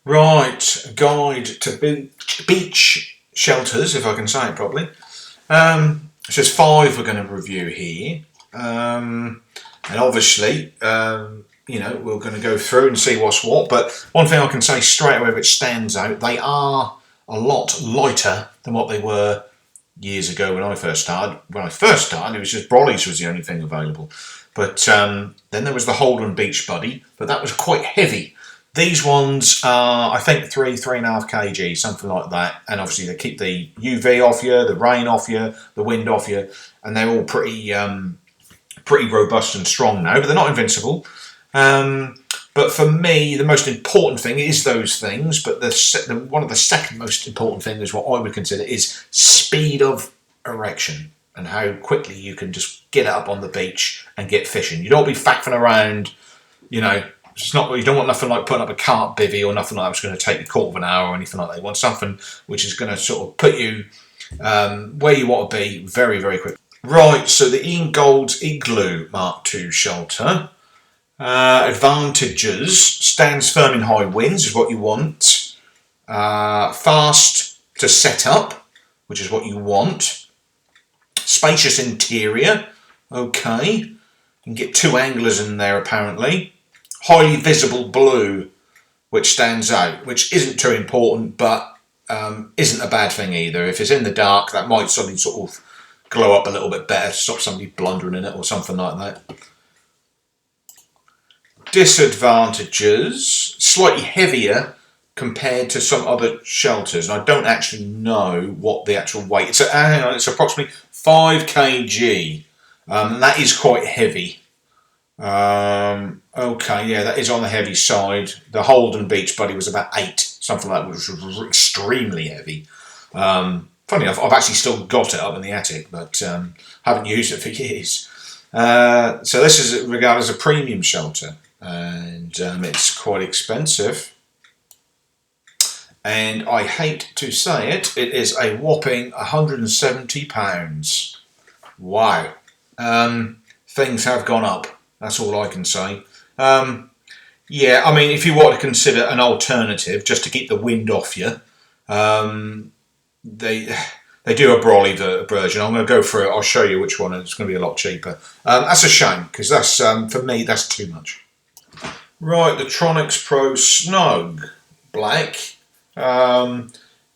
Right, a guide to beach shelters, if I can say it properly. So there's five we're going to review here. And obviously, we're going to go through and see what's what. But one thing I can say straight away which stands out, they are a lot lighter than what they were years ago when I first started. When I first started, it was just Brolly's was the only thing available. But then there was the Holden Beach Buddy, but that was quite heavy. These ones are, I think, 3.5 kg, something like that. And obviously they keep the UV off you, the rain off you, the wind off you, and they're all pretty robust and strong now, but they're not invincible. But for me, the most important thing is those things, but one of the second most important things, what I would consider, is speed of erection and how quickly you can just get up on the beach and get fishing. You don't be faffing around, it's not. You don't want nothing like putting up a cart bivvy or nothing like that, which is going to take you a quarter of an hour or anything like that. You want something which is going to sort of put you where you want to be very, very quick. Right, so the Ian Gold's Igloo Mark II shelter. Advantages: stands firm in high winds is what you want. Fast to set up, which is what you want. Spacious interior, okay. You can get two anglers in there apparently. Highly visible blue, which stands out, which isn't too important, but isn't a bad thing either. If it's in the dark, that might suddenly sort of glow up a little bit better to stop somebody blundering in it or something like that. Disadvantages: slightly heavier compared to some other shelters, and I don't actually know what the actual weight. It's approximately 5 kg. That is quite heavy. Okay, yeah, that is on the heavy side. The Holden Beach Buddy was about 8, something like that, which was extremely heavy. Funny enough, I've actually still got it up in the attic, but haven't used it for years. So this is regarded as a premium shelter, and it's quite expensive. And I hate to say it, it is a whopping £170. Wow. Things have gone up. That's all I can say. Yeah, I mean, if you want to consider an alternative, just to keep the wind off you, they do a Brolly version. I'm going to go through it. I'll show you which one, and it's going to be a lot cheaper. That's a shame, because that's for me, that's too much. Right, the Tronix Pro Snug Black. Yeah,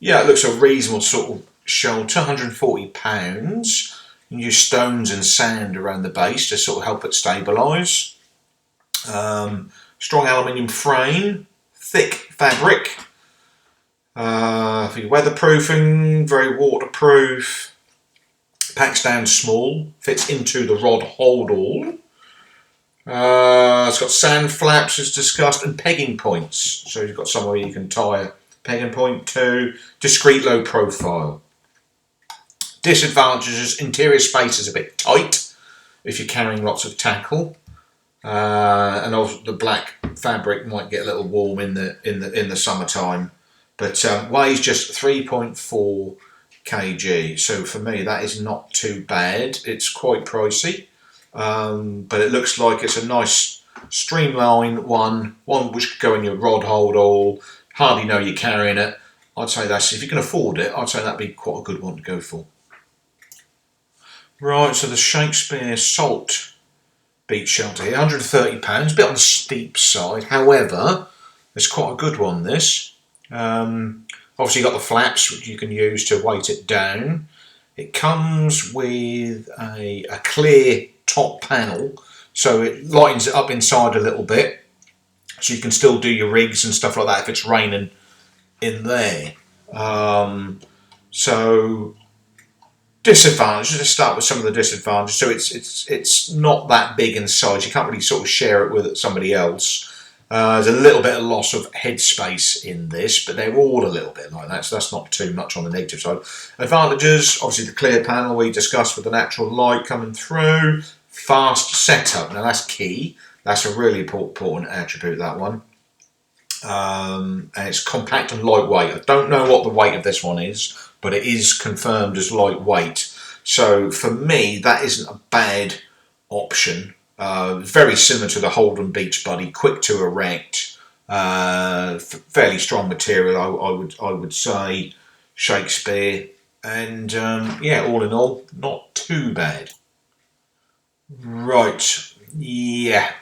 it looks a reasonable sort of shelter, £140. You can use stones and sand around the base to sort of help it stabilise. Strong aluminium frame, thick fabric. For your weatherproofing, very waterproof. Packs down small, fits into the rod hold all. It's got sand flaps as discussed and pegging points. So you've got somewhere you can tie a pegging point to. Discreet low profile. Disadvantages: interior space is a bit tight if you're carrying lots of tackle. And also the black fabric might get a little warm in the summertime. But weighs just 3.4 kg. So for me, that is not too bad. It's quite pricey. But it looks like it's a nice streamlined one which could go in your rod hold all. Hardly know you're carrying it. I'd say that's, if you can afford it, I'd say that'd be quite a good one to go for. Right, so the Shakespeare Salt Beach Shelter here, £130, a bit on the steep side. However, it's quite a good one, this. Obviously you've got the flaps which you can use to weight it down. It comes with a clear top panel, so it lightens it up inside a little bit, so you can still do your rigs and stuff like that if it's raining in there. So disadvantages, let's start with some of the disadvantages. So it's not that big in size, you can't really sort of share it with somebody else. There's a little bit of loss of headspace in this, but they're all a little bit like that, so that's not too much on the negative side. Advantages: obviously the clear panel we discussed with the natural light coming through. Fast setup, now that's key. That's a really important attribute, that one. And it's compact and lightweight. I don't know what the weight of this one is, but it is confirmed as lightweight. So for me, that isn't a bad option. Very similar to the Holden Beach Buddy, quick to erect, Fairly strong material, I would say, Shakespeare, and yeah, all in all, not too bad. Right, yeah.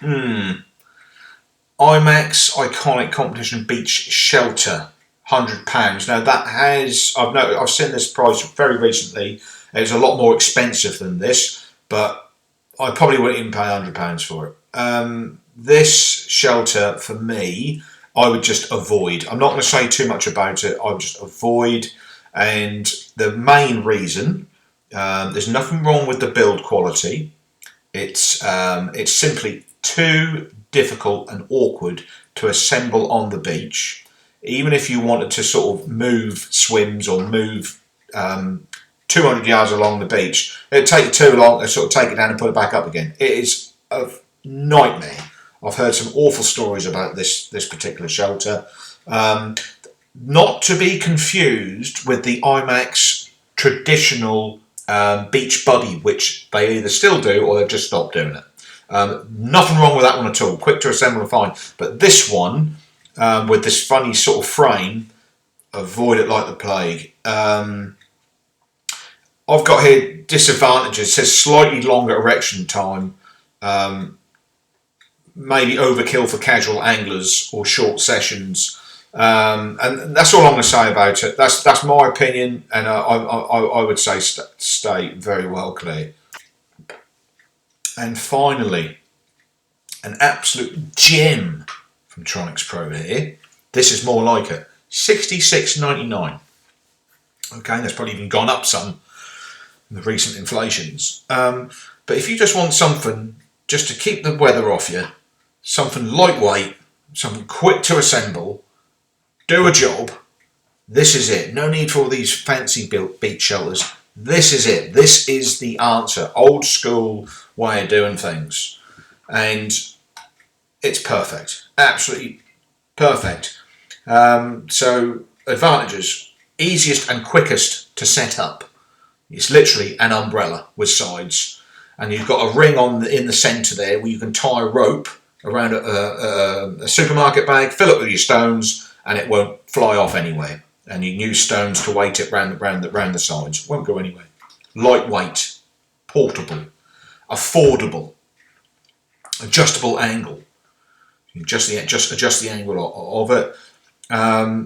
IMAX Iconic Competition Beach Shelter, £100. Now that has, I've seen this price very recently. It's a lot more expensive than this, but I probably wouldn't even pay £100 for it. This shelter, for me, I would just avoid. I'm not going to say too much about it. I would just avoid. And the main reason, there's nothing wrong with the build quality. It's simply too difficult and awkward to assemble on the beach. Even if you wanted to sort of move swims or move 200 yards along the beach, it'd take too long to sort of take it down and put it back up again. It is a nightmare. I've heard some awful stories about this particular shelter. Not to be confused with the IMAX traditional beach buddy, which they either still do or they've just stopped doing it. Nothing wrong with that one at all. Quick to assemble and fine. But this one, with this funny sort of frame, avoid it like the plague. I've got here disadvantages. It says slightly longer erection time. Maybe overkill for casual anglers or short sessions. And that's all I'm going to say about it. That's my opinion, and I would say stay very well clear. And finally, an absolute gem from Tronix Pro here. This is more like it. $66.99. Okay, that's probably even gone up some in the recent inflations. But if you just want something just to keep the weather off you, something lightweight, something quick to assemble, do a job, this is it. No need for all these fancy built beach shelters. This is it. This is the answer. Old school way of doing things. And it's perfect. Absolutely perfect. So advantages. Easiest and quickest to set up. It's literally an umbrella with sides. And you've got a ring in the centre there where you can tie a rope around a supermarket bag, fill it with your stones, and it won't fly off anywhere. And you can use stones to weight it round the sides. It won't go anywhere. Lightweight, portable, affordable, adjustable angle. You just adjust the angle of it. I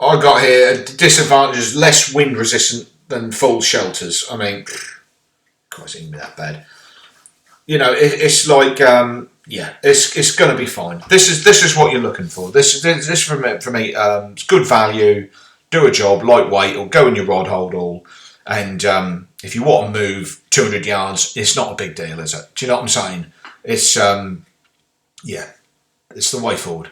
got here disadvantages: less wind resistant than full shelters. I mean, Christ, it ain't that bad. You know, it's like yeah, it's going to be fine. This is what you're looking for. This for me, it's good value. Do a job, lightweight, or go in your rod hold all. And if you want to move 200 yards, it's not a big deal, is it? Do you know what I'm saying? It's yeah, it's the way forward.